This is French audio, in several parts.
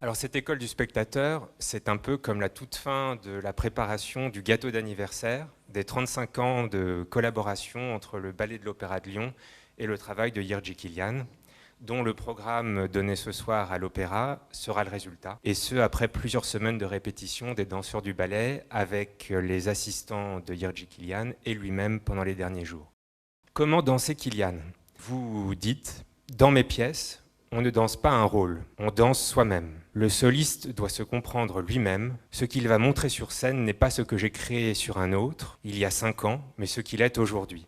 Alors cette école du spectateur, c'est un peu comme la toute fin de la préparation du gâteau d'anniversaire, des 35 ans de collaboration entre le Ballet de l'Opéra de Lyon et le travail de Jiří Kylián, dont le programme donné ce soir à l'Opéra sera le résultat. Et ce, après plusieurs semaines de répétition des danseurs du ballet avec les assistants de Jiří Kylián et lui-même pendant les derniers jours. Comment danser Kylián ? Vous dites, dans mes pièces, on ne danse pas un rôle, on danse soi-même. Le soliste doit se comprendre lui-même. Ce qu'il va montrer sur scène n'est pas ce que j'ai créé sur un autre, il y a 5 ans, mais ce qu'il est aujourd'hui.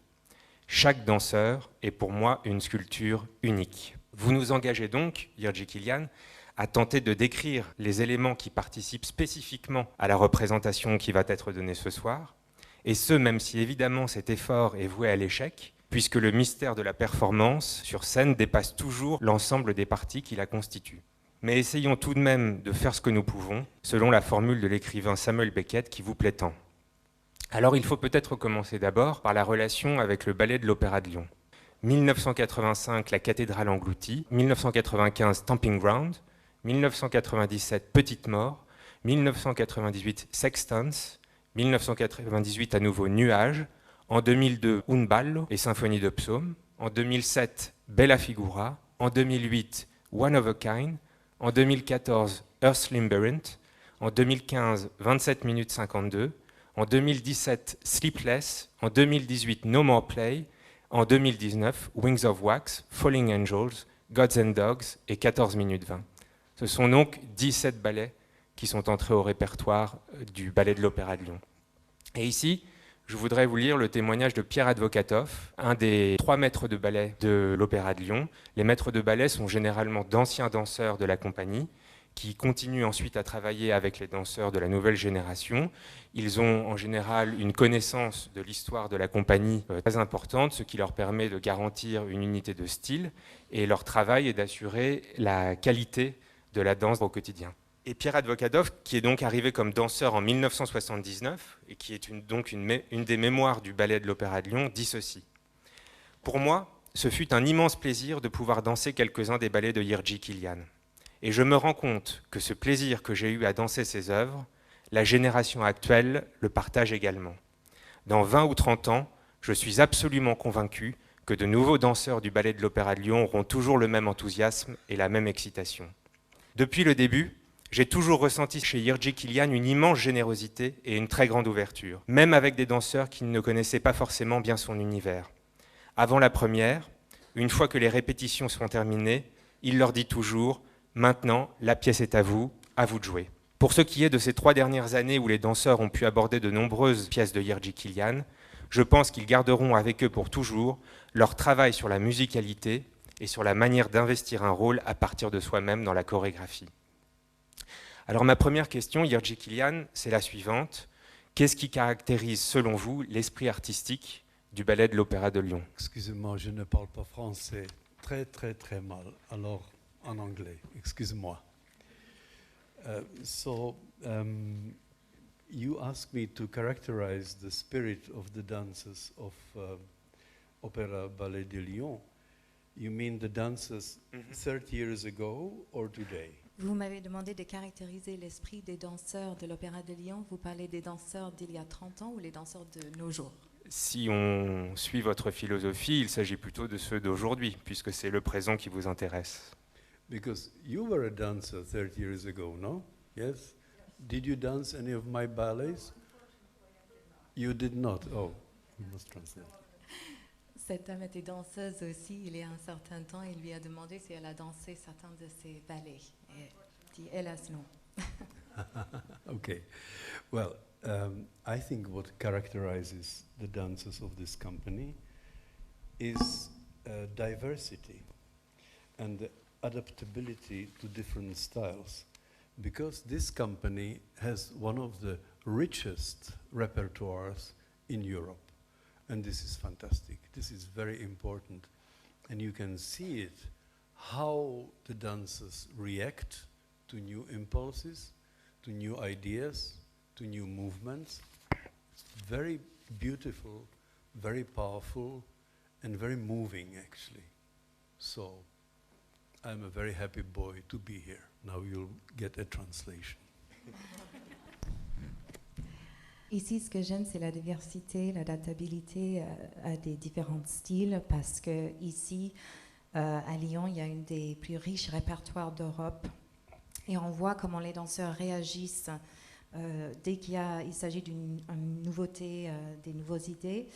Chaque danseur est pour moi une sculpture unique. Vous nous engagez donc, Jiří Kylián, à tenter de décrire les éléments qui participent spécifiquement à la représentation qui va être donnée ce soir, et ce, même si évidemment cet effort est voué à l'échec, puisque le mystère de la performance sur scène dépasse toujours l'ensemble des parties qui la constituent. Mais essayons tout de même de faire ce que nous pouvons, selon la formule de l'écrivain Samuel Beckett qui vous plaît tant. Alors il faut peut-être commencer d'abord par la relation avec le ballet de l'Opéra de Lyon. 1985, la cathédrale engloutie, 1995, Stamping Ground, 1997, Petite Mort, 1998, Sextans, 1998 à nouveau Nuages, en 2002, Un ballo et Symphonie de Psaume, en 2007, Bella Figura, en 2008, One of a Kind, en 2014, Earth's Labyrinth, en 2015, 27 minutes 52, en 2017, Sleepless, en 2018, No More Play, en 2019, Wings of Wax, Falling Angels, Gods and Dogs et 14 minutes 20. Ce sont donc 17 ballets qui sont entrés au répertoire du Ballet de l'Opéra de Lyon. Et ici, je voudrais vous lire le témoignage de Pierre Advokatov, un des 3 maîtres de ballet de l'Opéra de Lyon. Les maîtres de ballet sont généralement d'anciens danseurs de la compagnie qui continuent ensuite à travailler avec les danseurs de la nouvelle génération. Ils ont en général une connaissance de l'histoire de la compagnie très importante, ce qui leur permet de garantir une unité de style, et leur travail est d'assurer la qualité de la danse au quotidien. Et Pierre Advokatov, qui est donc arrivé comme danseur en 1979, et qui est donc une des mémoires du ballet de l'Opéra de Lyon, dit ceci. Pour moi, ce fut un immense plaisir de pouvoir danser quelques-uns des ballets de Jiří Kylián. Et je me rends compte que ce plaisir que j'ai eu à danser ces œuvres, la génération actuelle le partage également. Dans 20 ou 30 ans, je suis absolument convaincu que de nouveaux danseurs du ballet de l'Opéra de Lyon auront toujours le même enthousiasme et la même excitation. Depuis le début, j'ai toujours ressenti chez Jiří Kylián une immense générosité et une très grande ouverture, même avec des danseurs qui ne connaissaient pas forcément bien son univers. Avant la première, une fois que les répétitions sont terminées, il leur dit toujours « Maintenant, la pièce est à vous de jouer ». Pour ce qui est de ces 3 dernières années où les danseurs ont pu aborder de nombreuses pièces de Jiří Kylián, je pense qu'ils garderont avec eux pour toujours leur travail sur la musicalité et sur la manière d'investir un rôle à partir de soi-même dans la chorégraphie. Alors ma première question, Jiří Kylián, c'est la suivante. Qu'est-ce qui caractérise, selon vous, l'esprit artistique du ballet de l'Opéra de Lyon? Excusez-moi, je ne parle pas français très très très mal, alors en anglais, excusez-moi. You asked me to characterize the spirit of the dances of Opéra Ballet de Lyon. You mean the dances 30 years ago or today? Vous m'avez demandé de caractériser l'esprit des danseurs de l'Opéra de Lyon. Vous parlez des danseurs d'il y a 30 ans ou les danseurs de nos jours? Si on suit votre philosophie, il s'agit plutôt de ceux d'aujourd'hui, puisque c'est le présent qui vous intéresse. Because you were a dancer 30 years ago, no? Yes? Did you dance any of my ballets? You did not. Oh, you must translate. Cette dame était danseuse aussi il y a un certain temps. Il lui a demandé si elle a dansé certains de ses ballets. Et dit hélas non. Okay. Well, I think what characterizes the dances of this company is diversity and the adaptability to different styles. Because this company has one of the richest repertoires in Europe. And this is fantastic. This is very important. And you can see it, how the dancers react to new impulses, to new ideas, to new movements. It's very beautiful, very powerful, and very moving, actually. So, I'm a very happy boy to be here. Now you'll get a translation. Ici, ce que j'aime, c'est la diversité, l'adaptabilité à des différents styles, parce que ici, à Lyon, il y a une des plus riches répertoires d'Europe, et on voit comment les danseurs réagissent dès il s'agit d'une nouveauté, des nouvelles idées,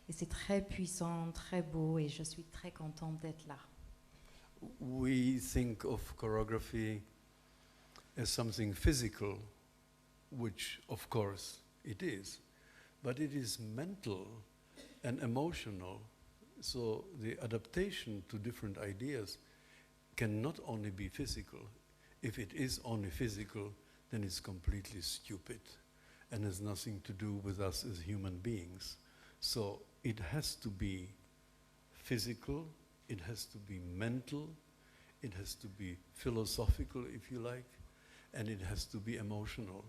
et c'est très puissant, très beau, et je suis très contente d'être là. We think of choreography as something physical, which of course it is, but it is mental and emotional. So the adaptation to different ideas can not only be physical. If it is only physical, then it's completely stupid and has nothing to do with us as human beings. So it has to be physical, it has to be mental, it has to be philosophical, if you like, and it has to be emotional.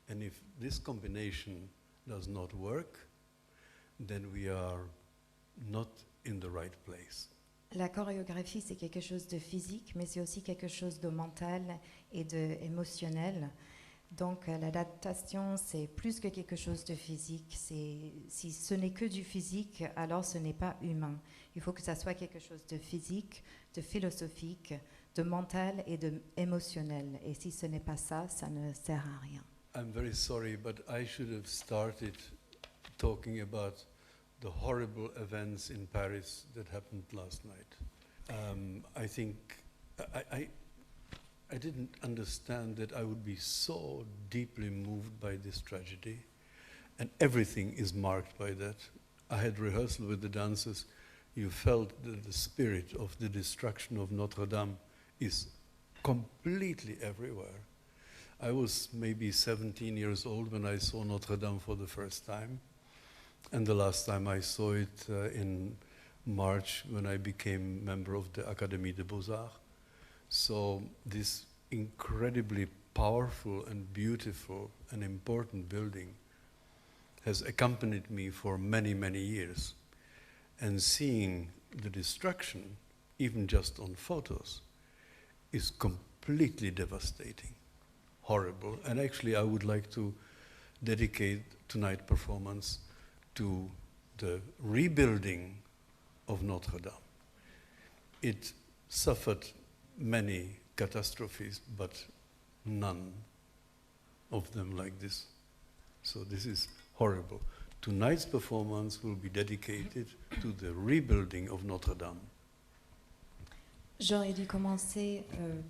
And if this combination does not work, then we are not in the right place. La chorégraphie, c'est quelque chose de physique, mais c'est aussi quelque chose de mental et de émotionnel. Donc l'adaptation, c'est plus que quelque chose de physique. Si ce n'est que du physique, alors ce n'est pas humain. Il faut que ça soit quelque chose de physique, de philosophique, de mental et de émotionnel. Et si ce n'est pas ça, ça ne sert à rien. I'm very sorry, but I should have started talking about the horrible events in Paris that happened last night. I think I didn't understand that I would be so deeply moved by this tragedy, and everything is marked by that. I had rehearsal with the dancers. You felt that the spirit of the destruction of Notre Dame is completely everywhere. I was maybe 17 years old when I saw Notre Dame for the first time. And the last time I saw it in March when I became member of the Académie des Beaux-Arts. So this incredibly powerful and beautiful and important building has accompanied me for many, many years. And seeing the destruction, even just on photos, is completely devastating, horrible. And actually I would like to dedicate tonight's performance to the rebuilding of Notre Dame. It suffered many catastrophes, but none of them like this. So this is horrible. Tonight's performance will be dedicated to the rebuilding of Notre Dame. J'aurais dû commencer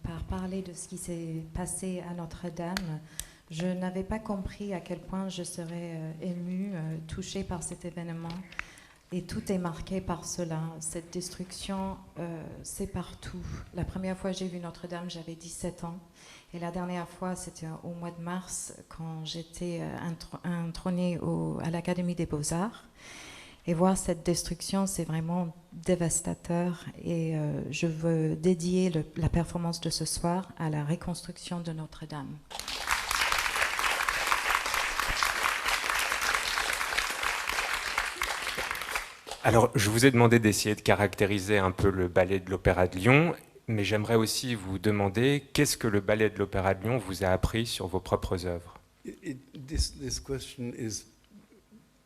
par parler de ce qui s'est passé à Notre-Dame. Je n'avais pas compris à quel point je serais émue, touchée par cet événement. Et tout est marqué par cela. Cette destruction, c'est partout. La première fois que j'ai vu Notre-Dame, j'avais 17 ans. Et la dernière fois, c'était au mois de mars, quand j'étais intrônée à l'Académie des Beaux-Arts. Et voir cette destruction, c'est vraiment dévastateur. Et je veux dédier la performance de ce soir à la reconstruction de Notre-Dame. Alors, je vous ai demandé d'essayer de caractériser un peu le ballet de l'Opéra de Lyon, mais j'aimerais aussi vous demander qu'est-ce que le ballet de l'Opéra de Lyon vous a appris sur vos propres œuvres. This question is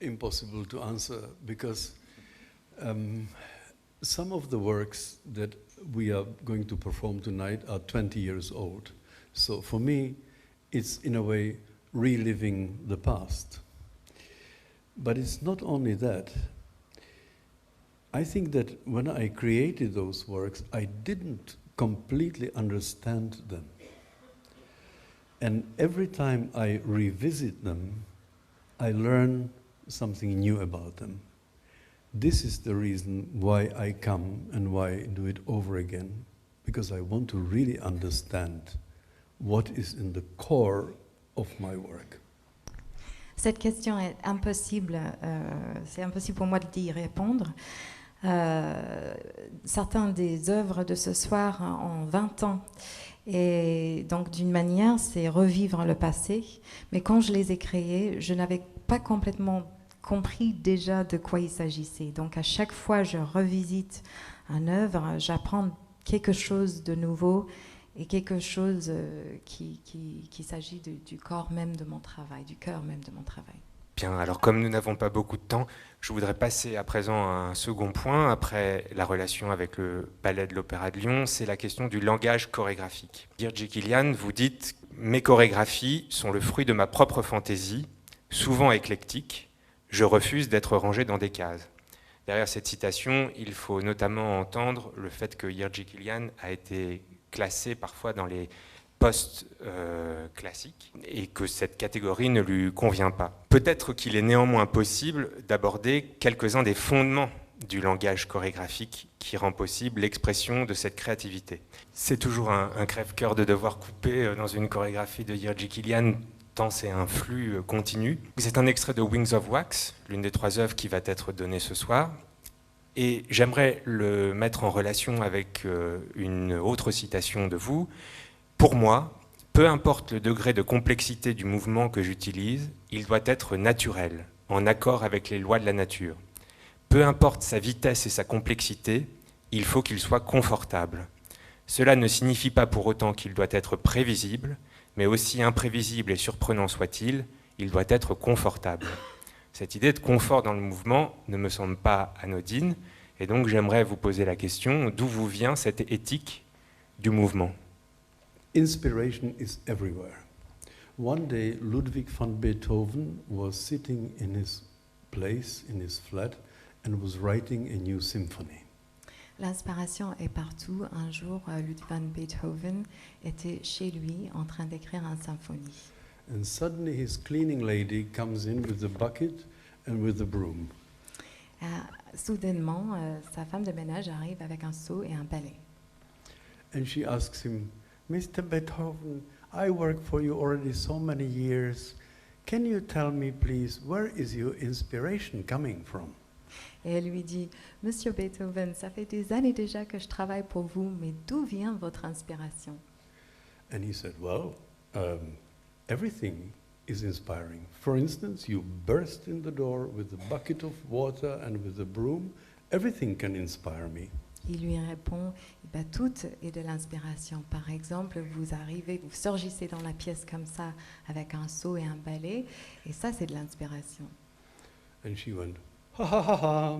impossible to answer because some of the works that we are going to perform tonight are 20 years old. So for me, it's in a way reliving the past. But it's not only that. I think that when I created those works, I didn't completely understand them. And every time I revisit them, I learn something new about them. This is the reason why I come and why I do it over again, because I want to really understand what is in the core of my work. Cette question est impossible, c'est impossible pour moi d'y répondre. Certains des œuvres de ce soir ont 20 ans. Et donc, d'une manière, c'est revivre le passé. Mais quand je les ai créés, je n'avais pas complètement compris déjà de quoi il s'agissait. Donc, à chaque fois, je revisite une œuvre, j'apprends quelque chose de nouveau. et quelque chose qui s'agit du corps même de mon travail, du cœur même de mon travail. Bien, alors comme nous n'avons pas beaucoup de temps, je voudrais passer à présent à un second point, après la relation avec le ballet de l'Opéra de Lyon, c'est la question du langage chorégraphique. Jiří Kylián, vous dites « Mes chorégraphies sont le fruit de ma propre fantaisie, souvent éclectique, je refuse d'être rangé dans des cases ». Derrière cette citation, il faut notamment entendre le fait que Jiří Kylián a été classé parfois dans les postes classiques et que cette catégorie ne lui convient pas. Peut-être qu'il est néanmoins possible d'aborder quelques-uns des fondements du langage chorégraphique qui rend possible l'expression de cette créativité. C'est toujours un crève-cœur de devoir couper dans une chorégraphie de Jiří Kylián, tant c'est un flux continu. C'est un extrait de Wings of Wax, l'une des 3 œuvres qui va être donnée ce soir. Et j'aimerais le mettre en relation avec une autre citation de vous. Pour moi, peu importe le degré de complexité du mouvement que j'utilise, il doit être naturel, en accord avec les lois de la nature. Peu importe sa vitesse et sa complexité, il faut qu'il soit confortable. Cela ne signifie pas pour autant qu'il doit être prévisible, mais aussi imprévisible et surprenant soit-il, il doit être confortable. Cette idée de confort dans le mouvement ne me semble pas anodine, et donc j'aimerais vous poser la question, d'où vous vient cette éthique du mouvement ? Inspiration is everywhere. One day, Ludwig van Beethoven was sitting in his place, in his flat, and was writing a new symphony. L'inspiration est partout. Un jour, Ludwig van Beethoven était chez lui en train d'écrire une symphonie. And suddenly his cleaning lady comes in with the bucket and with the broom. Soudainement, sa femme de ménage arrive avec un seau et un balai. And she asks him, Mr. Beethoven, I work for you already so many years. Can you tell me, please, where is your inspiration coming from? Et elle lui dit, Monsieur Beethoven, ça fait des années déjà que je travaille pour vous, mais d'où vient votre inspiration? And he said, well, everything is inspiring. For instance, you burst in the door with a bucket of water and with a broom. Everything can inspire me. Il lui répond, tout est de l'inspiration. Par exemple, vous arrivez, vous surgissez dans la pièce comme ça avec un seau et un balai, et ça c'est de l'inspiration. And she went, ha ha ha ha.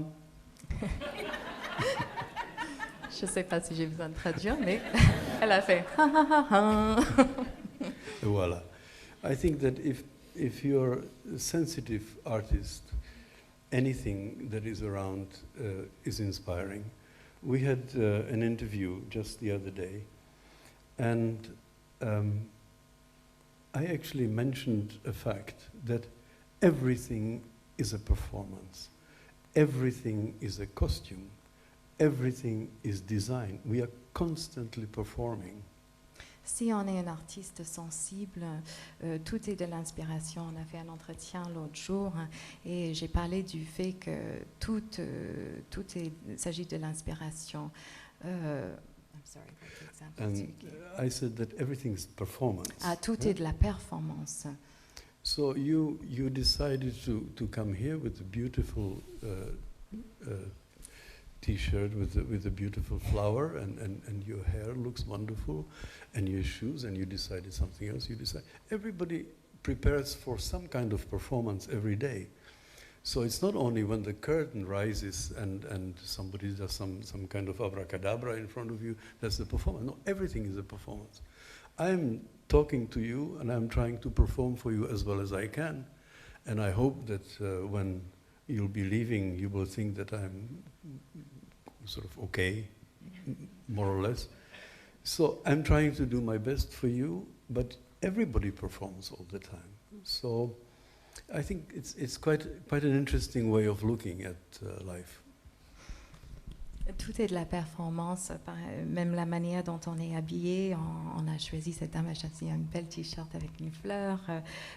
Je ne sais pas si j'ai besoin de traduire, mais elle a fait ha ha ha ha. Voilà. I think that if you're a sensitive artist, anything that is around is inspiring. We had an interview just the other day, and I actually mentioned a fact that everything is a performance. Everything is a costume. Everything is design. We are constantly performing. Si on est un artiste sensible, tout est de l'inspiration. On a fait un entretien l'autre jour et j'ai parlé du fait que tout s'agit de l'inspiration. I'm sorry, And I said that everything is performance. Tout est de la performance. So you decided to come here with a beautiful T-shirt with a beautiful flower, and your hair looks wonderful, and your shoes, and you decided something else. Everybody prepares for some kind of performance every day. So it's not only when the curtain rises and somebody does some kind of abracadabra in front of you, that's the performance. No, everything is a performance. I'm talking to you, and I'm trying to perform for you as well as I can, and I hope that when you'll be leaving, you will think that I'm sort of okay, more or less. So I'm trying to do my best for you, but everybody performs all the time. So I think it's quite an interesting way of looking at life. Tout est de la performance, même la manière dont on est habillé. On a choisi, cette dame a choisi un bel t-shirt avec une fleur.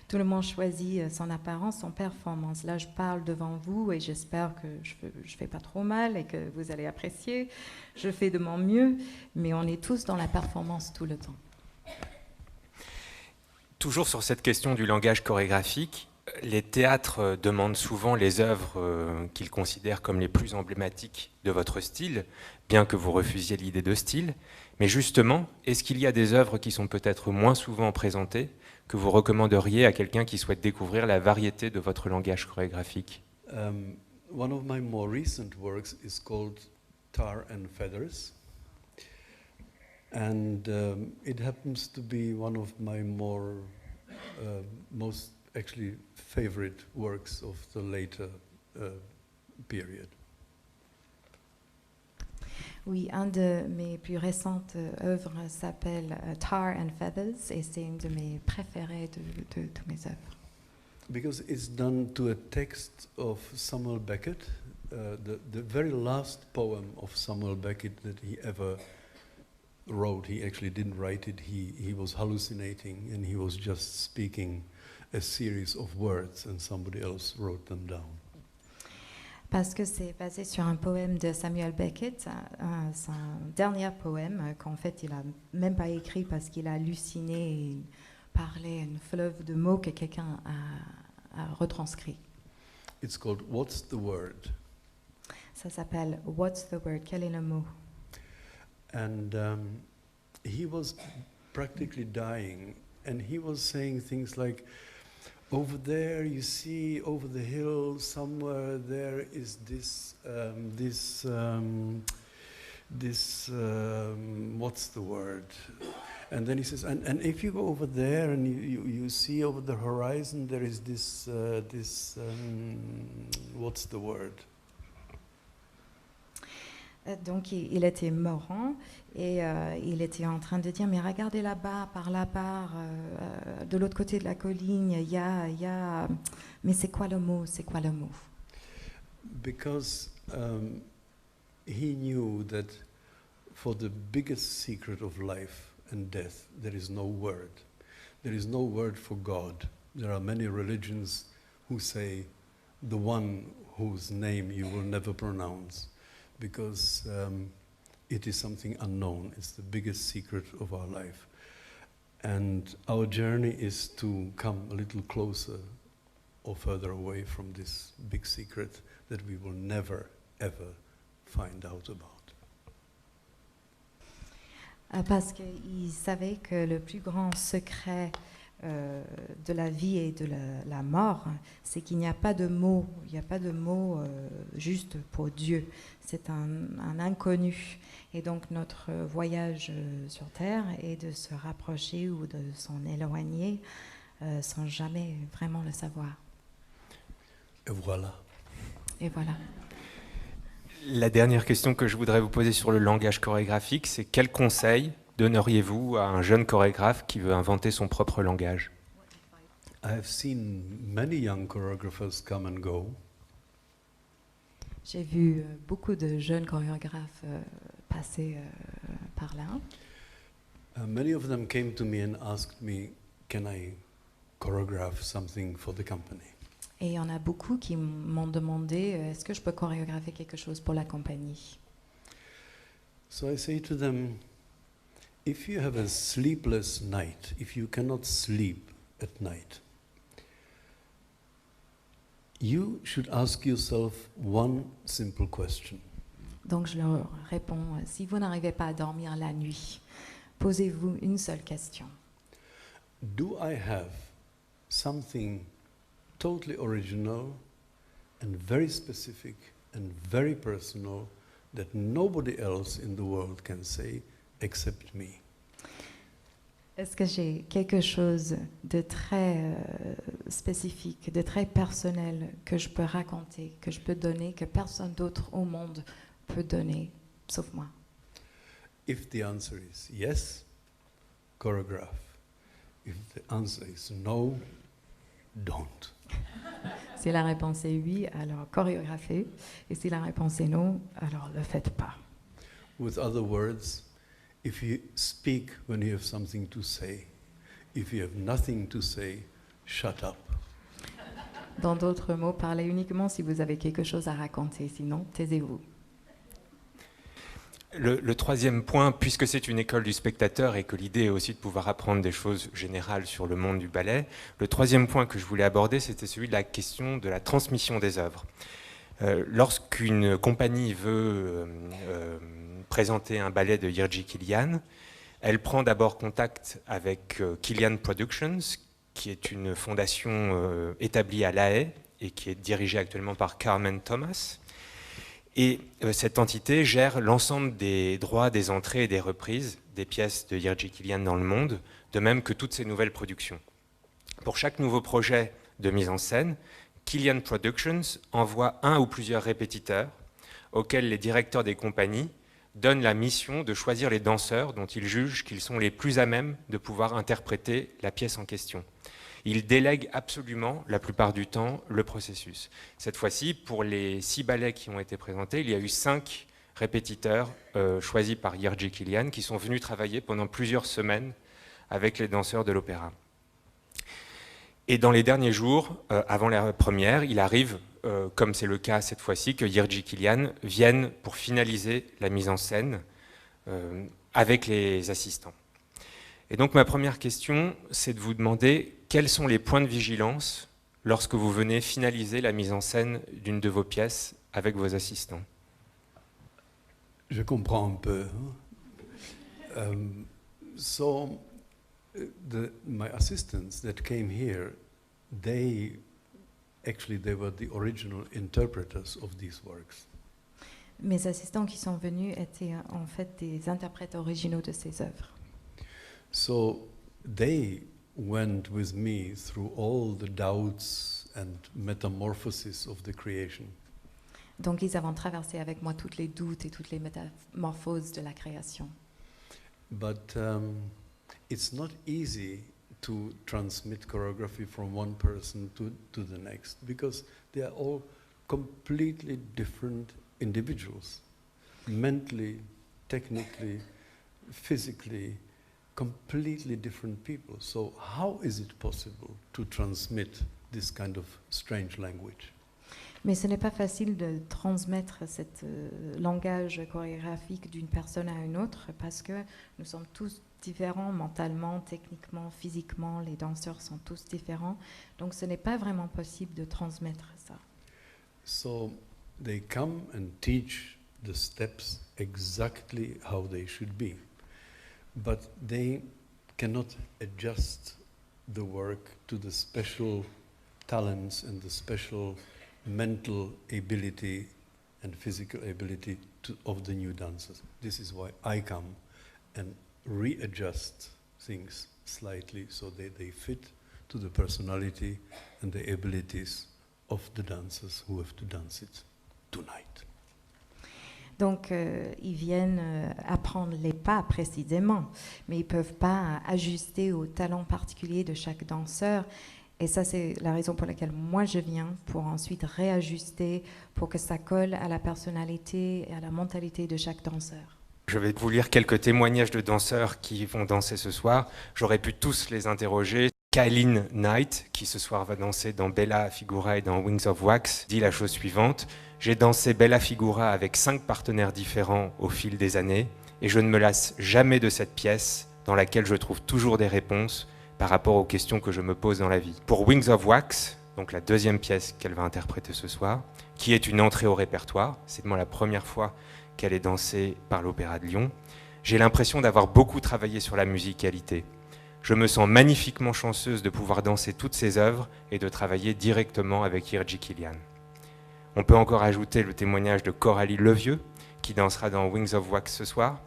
Tout le monde choisit son apparence, son performance. Là, je parle devant vous et j'espère que je fais pas trop mal et que vous allez apprécier. Je fais de mon mieux, mais on est tous dans la performance tout le temps. Toujours sur cette question du langage chorégraphique, Les théâtres demandent souvent les œuvres qu'ils considèrent comme les plus emblématiques de votre style, bien que vous refusiez l'idée de style. Mais justement, est-ce qu'il y a des œuvres qui sont peut-être moins souvent présentées, que vous recommanderiez à quelqu'un qui souhaite découvrir la variété de votre langage chorégraphique? One of my more recent works is called Tar and Feathers. And it happens to be one of my most actually favorite works of the later period. Oui, un de mes plus récentes œuvres s'appelle Tar and Feathers et c'est une de mes préférées de toutes mes œuvres. Because it's done to a text of Samuel Beckett, the very last poem of Samuel Beckett that he ever wrote. He actually didn't write it, he was hallucinating and he was just speaking a series of words and somebody else wrote them down. Parce que c'est basé sur un poème de Samuel Beckett, c'est un dernier poème qu'en fait il n'a même pas écrit parce qu'il a halluciné et parlait une fleuve de mots que quelqu'un a retranscrit. It's called What's the Word? Ça s'appelle What's the Word? Quel est le mot? And he was practically dying and he was saying things like, over there, you see, over the hill, somewhere there is this, what's the word? And then he says, and if you go over there and you see over the horizon, there is this, what's the word? Donc il était mourant et il était en train de dire mais regardez là-bas, par là-bas, de l'autre côté de la colline, il y a mais c'est quoi le mot? C'est quoi le mot? Because he knew that for the biggest secret of life and death, there is no word. There is no word for God. There are many religions who say the one whose name you will never pronounce. Because it is something unknown. It's the biggest secret of our life. And our journey is to come a little closer or further away from this big secret that we will never, ever find out about. Parce qu'il savait que le plus grand secret de la vie et de la mort, c'est qu'il n'y a pas de mots, il n'y a pas de mots juste pour Dieu. C'est un inconnu. Et donc notre voyage sur Terre est de se rapprocher ou de s'en éloigner sans jamais vraiment le savoir. Et voilà. Et voilà. La dernière question que je voudrais vous poser sur le langage chorégraphique, c'est quel conseil donneriez-vous à un jeune chorégraphe qui veut inventer son propre langage? I have seen many young choreographers come and go. J'ai vu beaucoup de jeunes chorégraphes passer par là. Many of them came to me and asked me, can I choreograph something for the company? Et il y en a beaucoup qui m'ont demandé est-ce que je peux chorégraphier quelque chose pour la compagnie? So I say to them, if you have a sleepless night, if you cannot sleep at night, you should ask yourself one simple question. Donc je leur réponds, si vous n'arrivez pas à dormir la nuit, posez-vous une seule question. Do I have something totally original and very specific and very personal that nobody else in the world can say except me? Est-ce que j'ai quelque chose de très spécifique, de très personnel que je peux raconter, que je peux donner, que personne d'autre au monde peut donner, sauf moi? If the answer is yes, choreograph. If the answer is no, don't. Si la réponse est oui, alors chorégraphez. Et si la réponse est non, alors ne le faites pas. With other words, if you speak when you have something to say, if you have nothing to say, shut up. Dans d'autres mots, parlez uniquement si vous avez quelque chose à raconter, sinon taisez-vous. Le troisième point, puisque c'est une école du spectateur et que l'idée est aussi de pouvoir apprendre des choses générales sur le monde du ballet, le troisième point que je voulais aborder, c'était celui de la question de la transmission des œuvres. Lorsqu'une compagnie veut présenter un ballet de Jiří Kylián, elle prend d'abord contact avec Kylián Productions, qui est une fondation établie à La Haye et qui est dirigée actuellement par Carmen Thomas. Et cette entité gère l'ensemble des droits des entrées et des reprises des pièces de Jiří Kylián dans le monde, de même que toutes ses nouvelles productions. Pour chaque nouveau projet de mise en scène, Kylián Productions envoie un ou plusieurs répétiteurs auxquels les directeurs des compagnies donnent la mission de choisir les danseurs dont ils jugent qu'ils sont les plus à même de pouvoir interpréter la pièce en question. Ils délèguent absolument, la plupart du temps, le processus. Cette fois-ci, pour les 6 ballets qui ont été présentés, il y a eu 5 répétiteurs choisis par Jiří Kylián qui sont venus travailler pendant plusieurs semaines avec les danseurs de l'opéra. Et dans les derniers jours, avant la première, il arrive, comme c'est le cas cette fois-ci, que Jiří Kylián vienne pour finaliser la mise en scène avec les assistants. Et donc ma première question, c'est de vous demander quels sont les points de vigilance lorsque vous venez finaliser la mise en scène d'une de vos pièces avec vos assistants. Je comprends un peu. My assistants that came here, they were the original interpreters of these works. Mes assistants qui sont venus étaient en fait des interprètes originaux de ces œuvres. So they went with me through all the doubts and metamorphoses of the creation. Donc ils avaient traversé avec moi tous les doutes et toutes les métamorphoses de la création. But it's not easy to transmit choreography from one person to the next because they are all completely different individuals, mentally, technically, physically, completely different people. So how is it possible to transmit this kind of strange language? Mais ce n'est pas facile de transmettre ce langage chorégraphique d'une personne à une autre parce que nous sommes tous différents mentalement, techniquement, physiquement. Les danseurs sont tous différents. Donc ce n'est pas vraiment possible de transmettre ça. So they come and teach the steps exactly how they should be. But they cannot adjust the work to the special talents and the special mental ability and physical ability of the new dancers. This is why I come and readjust things slightly so they fit to the personality and the abilities of the dancers who have to dance it tonight. Donc, ils viennent apprendre les pas précisément, mais ils ne peuvent pas ajuster au talent particulier de chaque danseur. Et ça, c'est la raison pour laquelle moi, je viens, pour ensuite réajuster, pour que ça colle à la personnalité et à la mentalité de chaque danseur. Je vais vous lire quelques témoignages de danseurs qui vont danser ce soir. J'aurais pu tous les interroger. Kailin Knight, qui ce soir va danser dans Bella Figura et dans Wings of Wax, dit la chose suivante. J'ai dansé Bella Figura avec 5 partenaires différents au fil des années et je ne me lasse jamais de cette pièce dans laquelle je trouve toujours des réponses par rapport aux questions que je me pose dans la vie. Pour Wings of Wax, donc la deuxième pièce qu'elle va interpréter ce soir, qui est une entrée au répertoire, c'est moi la première fois qu'elle est dansée par l'Opéra de Lyon, j'ai l'impression d'avoir beaucoup travaillé sur la musicalité. Je me sens magnifiquement chanceuse de pouvoir danser toutes ces œuvres et de travailler directement avec Jiří Kylián. On peut encore ajouter le témoignage de Coralie Levieux, qui dansera dans Wings of Wax ce soir.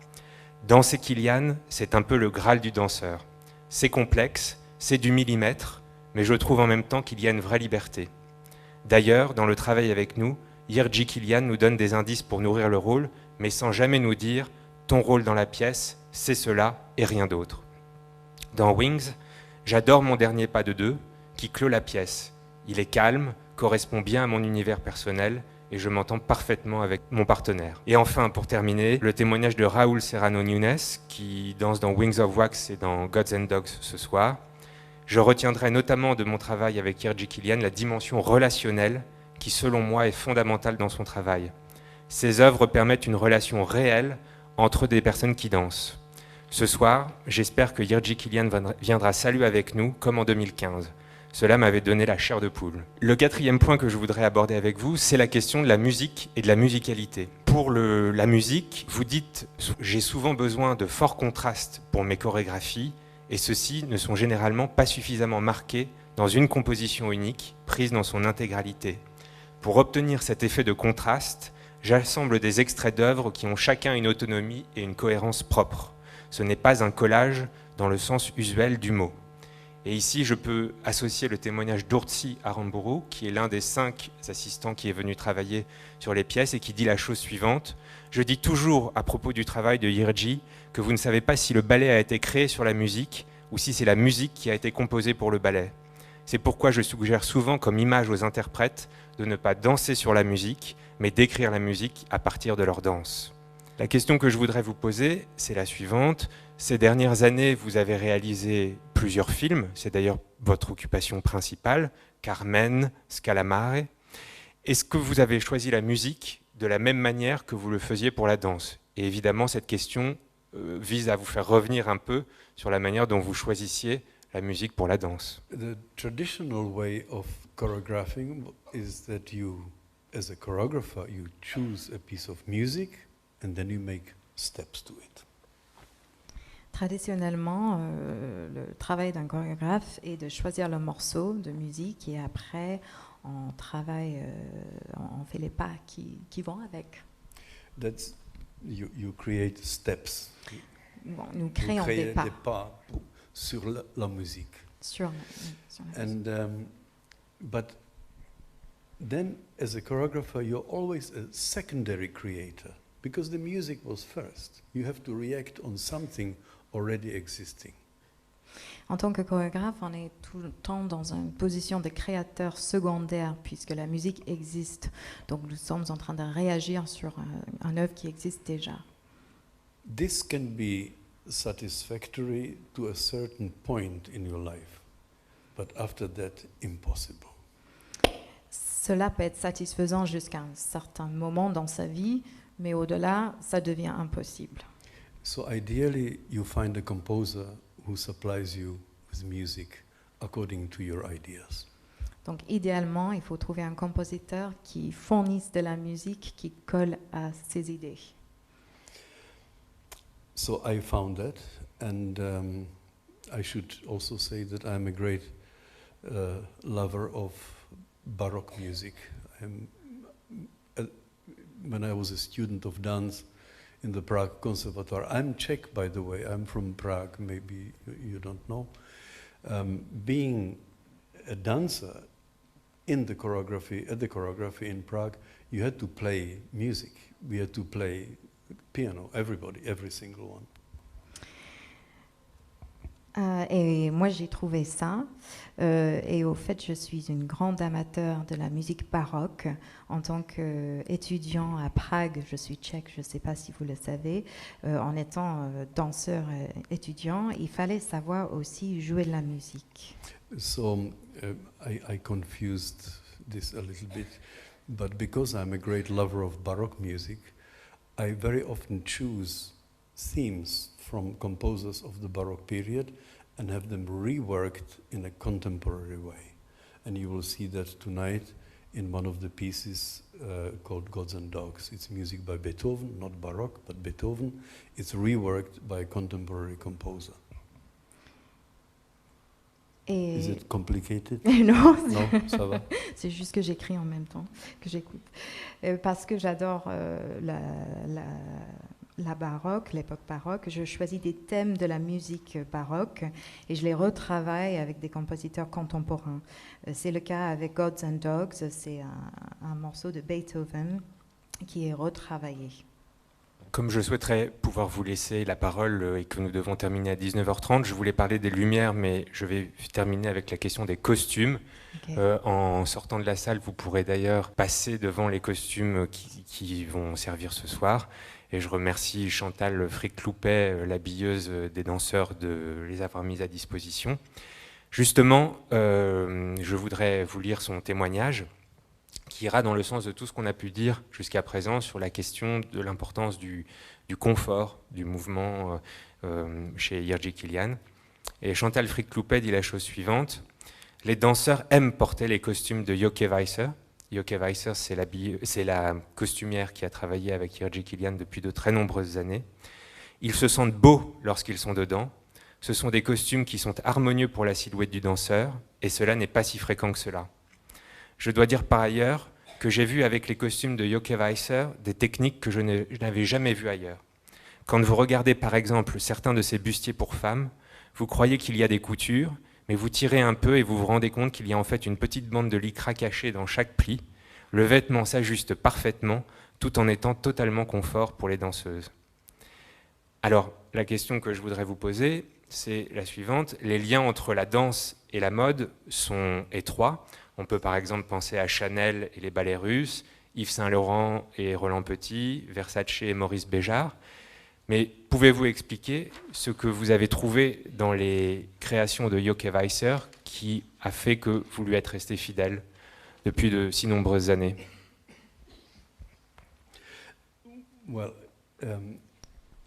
Danser Kylián, c'est un peu le Graal du danseur. C'est complexe, c'est du millimètre, mais je trouve en même temps qu'il y a une vraie liberté. D'ailleurs, dans le travail avec nous, Jiří Kylián nous donne des indices pour nourrir le rôle, mais sans jamais nous dire « ton rôle dans la pièce, c'est cela et rien d'autre ». Dans Wings, j'adore mon dernier pas de 2, qui clôt la pièce. Il est calme, correspond bien à mon univers personnel, et je m'entends parfaitement avec mon partenaire. Et enfin, pour terminer, le témoignage de Raúl Serrano Nunes, qui danse dans Wings of Wax et dans Gods and Dogs ce soir. Je retiendrai notamment de mon travail avec Jiří Kylián la dimension relationnelle, qui selon moi est fondamentale dans son travail. Ses œuvres permettent une relation réelle entre des personnes qui dansent. Ce soir, j'espère que Jirji Kilian viendra saluer avec nous, comme en 2015. Cela m'avait donné la chair de poule. Le quatrième point que je voudrais aborder avec vous, c'est la question de la musique et de la musicalité. Pour la musique, vous dites « j'ai souvent besoin de forts contrastes pour mes chorégraphies et ceux-ci ne sont généralement pas suffisamment marqués dans une composition unique, prise dans son intégralité. Pour obtenir cet effet de contraste, j'assemble des extraits d'œuvres qui ont chacun une autonomie et une cohérence propre. Ce n'est pas un collage dans le sens usuel du mot. » Et ici, je peux associer le témoignage d'Urtsi Aramburu, qui est l'un des 5 assistants qui est venu travailler sur les pièces et qui dit la chose suivante. Je dis toujours à propos du travail de Jirji que vous ne savez pas si le ballet a été créé sur la musique ou si c'est la musique qui a été composée pour le ballet. C'est pourquoi je suggère souvent comme image aux interprètes de ne pas danser sur la musique, mais d'écrire la musique à partir de leur danse. La question que je voudrais vous poser, c'est la suivante. Ces dernières années, vous avez réalisé plusieurs films, c'est d'ailleurs votre occupation principale, Carmen, Scalamare. Est-ce que vous avez choisi la musique de la même manière que vous le faisiez pour la danse? Et évidemment, cette question vise à vous faire revenir un peu sur la manière dont vous choisissiez la musique pour la danse. The traditional way of choreographing is that you, as a choreographer, you choose a piece of music and then you make steps to it. Traditionnellement, le travail d'un chorégraphe est de choisir le morceau de musique et après on travaille, on fait les pas qui vont avec. That's you create steps. Bon, nous Vous créons créez des pas sur la musique. sur la musique. But then, as a choreographer, you're always a secondary creator because the music was first. You have to react on something already existing. En tant que chorégraphe, on est tout le temps dans une position de créateur secondaire puisque la musique existe. Donc nous sommes en train de réagir sur un œuvre qui existe déjà. This can be satisfactory to a certain point in your life, but after that, impossible. Cela peut être satisfaisant jusqu'à un certain moment dans sa vie, mais au-delà, ça devient impossible. So ideally, you find a composer who supplies you with music according to your ideas. Donc idéalement, il faut trouver un compositeur qui fournisse de la musique qui colle à ses idées. So I found that, and I should also say that I'm a great lover of Baroque music. When I was a student of dance in the Prague Conservatoire, I'm Czech, by the way, I'm from Prague, maybe you don't know. Being a dancer at the choreography in Prague, you had to play music. We had to play piano, everybody, every single one. Et moi, j'ai trouvé ça. Et au fait, je suis une grande amateur de la musique baroque. En tant qu'étudiant à Prague, je suis tchèque, je ne sais pas si vous le savez. En étant danseur étudiant, il fallait savoir aussi jouer de la musique. So I confused this a little bit, but because I'm a great lover of Baroque music, I very often choose themes from composers of the Baroque period and have them reworked in a contemporary way. And you will see that tonight in one of the pieces called Gods and Dogs. It's music by Beethoven, not Baroque, but Beethoven. It's reworked by a contemporary composer. Et Is it complicated? non, Non, ça va. c'est juste que j'écris en même temps que j'écoute. Parce que j'adore la baroque, l'époque baroque, je choisis des thèmes de la musique baroque et je les retravaille avec des compositeurs contemporains. C'est le cas avec Gods and Dogs, c'est un morceau de Beethoven qui est retravaillé. Comme je souhaiterais pouvoir vous laisser la parole et que nous devons terminer à 19h30, je voulais parler des lumières, mais je vais terminer avec la question des costumes. Okay. En sortant de la salle, vous pourrez d'ailleurs passer devant les costumes qui vont servir ce soir. Et je remercie Chantal Frick-Loupet, l'habilleuse des danseurs, de les avoir mises à disposition. Justement, je voudrais vous lire son témoignage qui ira dans le sens de tout ce qu'on a pu dire jusqu'à présent sur la question de l'importance du confort du mouvement chez Jiří Kylián. Et Chantal Frick-Loupet dit la chose suivante: les danseurs aiment porter les costumes de Joke Weisser. Joke Weisser, c'est la costumière qui a travaillé avec Jiří Kylián depuis de très nombreuses années. Ils se sentent beaux lorsqu'ils sont dedans. Ce sont des costumes qui sont harmonieux pour la silhouette du danseur, et cela n'est pas si fréquent que cela. Je dois dire par ailleurs que j'ai vu avec les costumes de Joke Weisser des techniques que je n'avais jamais vues ailleurs. Quand vous regardez par exemple certains de ces bustiers pour femmes, vous croyez qu'il y a des coutures, mais vous tirez un peu et vous vous rendez compte qu'il y a en fait une petite bande de lycra cachée dans chaque pli. Le vêtement s'ajuste parfaitement, tout en étant totalement confort pour les danseuses. Alors, la question que je voudrais vous poser, c'est la suivante. Les liens entre la danse et la mode sont étroits. On peut par exemple penser à Chanel et les ballets russes, Yves Saint Laurent et Roland Petit, Versace et Maurice Béjart. Mais pouvez-vous expliquer ce que vous avez trouvé dans les créations de Joke Weisser qui a fait que vous lui êtes resté fidèle depuis de si nombreuses années? Well,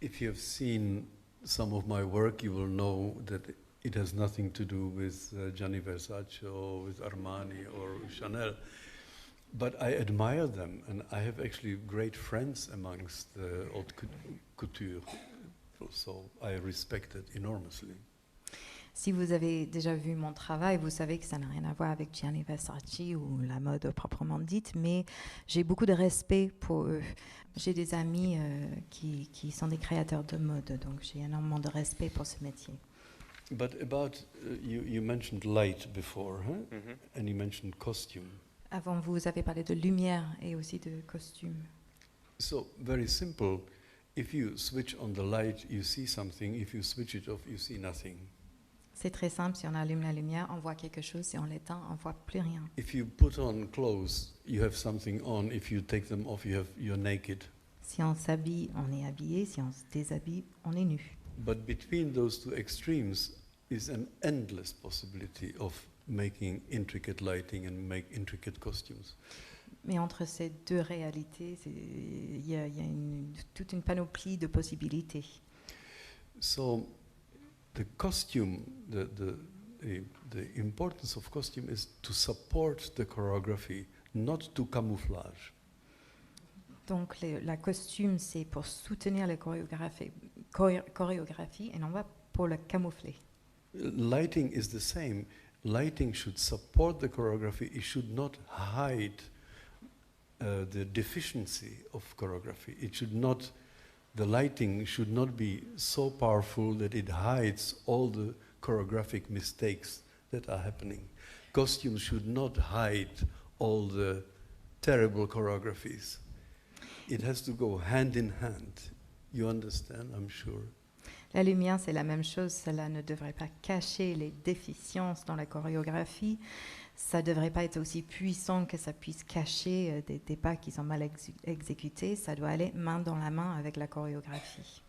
if you have seen some of my work, you will know that it has nothing to do with Gianni Versace or with Armani or Chanel. But I admire them, and I have actually great friends amongst the haute couture, so I respect it enormously. Si vous avez déjà vu mon travail, vous savez que ça n'a rien à voir avec Gianni Versace ou la mode proprement dite, mais j'ai beaucoup de respect pour eux. J'ai des amis qui sont des créateurs de mode, donc j'ai énormément de respect pour ce métier. But about, you mentioned light before, huh? Mm-hmm. And you mentioned costume. Avant, vous avez parlé de lumière et aussi de costume. So, very simple. If you switch on the light, you see something. If you switch it off, you see nothing. C'est très simple. Si on allume la lumière, on voit quelque chose. Si on l'éteint, on voit plus rien. If you put on clothes, you have something on. If you take them off, you're naked. Si on s'habille, on est habillé. Si on se déshabille, on est nu. But between those two extremes is an endless possibility of making intricate lighting and make intricate costumes. Mais entre ces deux réalités, il y a toute une panoplie de possibilités. So, the costume, the importance of costume is to support the choreography, not to camouflage. Donc la costume, c'est pour soutenir la chorégraphie et non pas pour le camoufler. Lighting is the same. Lighting should support the choreography. It should not hide the deficiency of choreography. It should not, the lighting should not be so powerful that it hides all the choreographic mistakes that are happening. Costumes should not hide all the terrible choreographies. It has to go hand in hand. You understand, I'm sure. La lumière, c'est la même chose. Cela ne devrait pas cacher les déficiences dans la chorégraphie. Ça ne devrait pas être aussi puissant que ça puisse cacher des pas qui sont mal exécutés. Ça doit aller main dans la main avec la chorégraphie.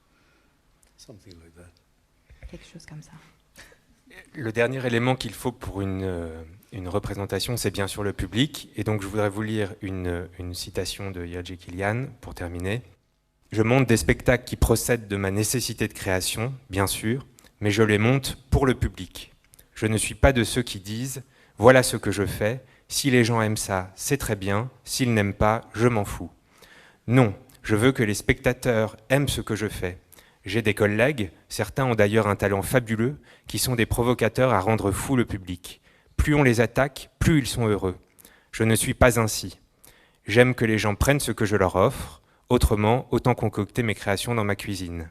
Something like that. Quelque chose comme ça. Le dernier élément qu'il faut pour une représentation, c'est bien sûr le public. Et donc, je voudrais vous lire une citation de Jiří Kylián pour terminer. Je monte des spectacles qui procèdent de ma nécessité de création, bien sûr, mais je les monte pour le public. Je ne suis pas de ceux qui disent « voilà ce que je fais, si les gens aiment ça, c'est très bien, s'ils n'aiment pas, je m'en fous ». Non, je veux que les spectateurs aiment ce que je fais. J'ai des collègues, certains ont d'ailleurs un talent fabuleux, qui sont des provocateurs à rendre fou le public. Plus on les attaque, plus ils sont heureux. Je ne suis pas ainsi. J'aime que les gens prennent ce que je leur offre. Autrement, autant concocter mes créations dans ma cuisine.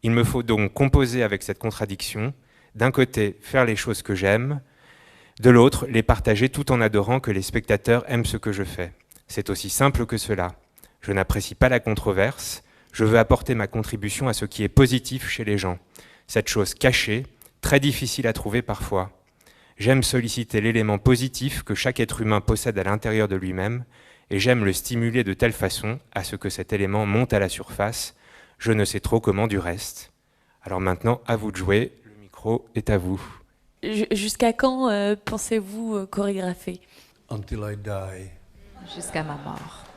Il me faut donc composer avec cette contradiction. D'un côté, faire les choses que j'aime. De l'autre, les partager tout en adorant que les spectateurs aiment ce que je fais. C'est aussi simple que cela. Je n'apprécie pas la controverse. Je veux apporter ma contribution à ce qui est positif chez les gens. Cette chose cachée, très difficile à trouver parfois. J'aime solliciter l'élément positif que chaque être humain possède à l'intérieur de lui-même, et j'aime le stimuler de telle façon à ce que cet élément monte à la surface. Je ne sais trop comment du reste. Alors maintenant, à vous de jouer. Le micro est à vous. Jusqu'à quand pensez-vous chorégrapher? Until I die. jusqu'à ma mort.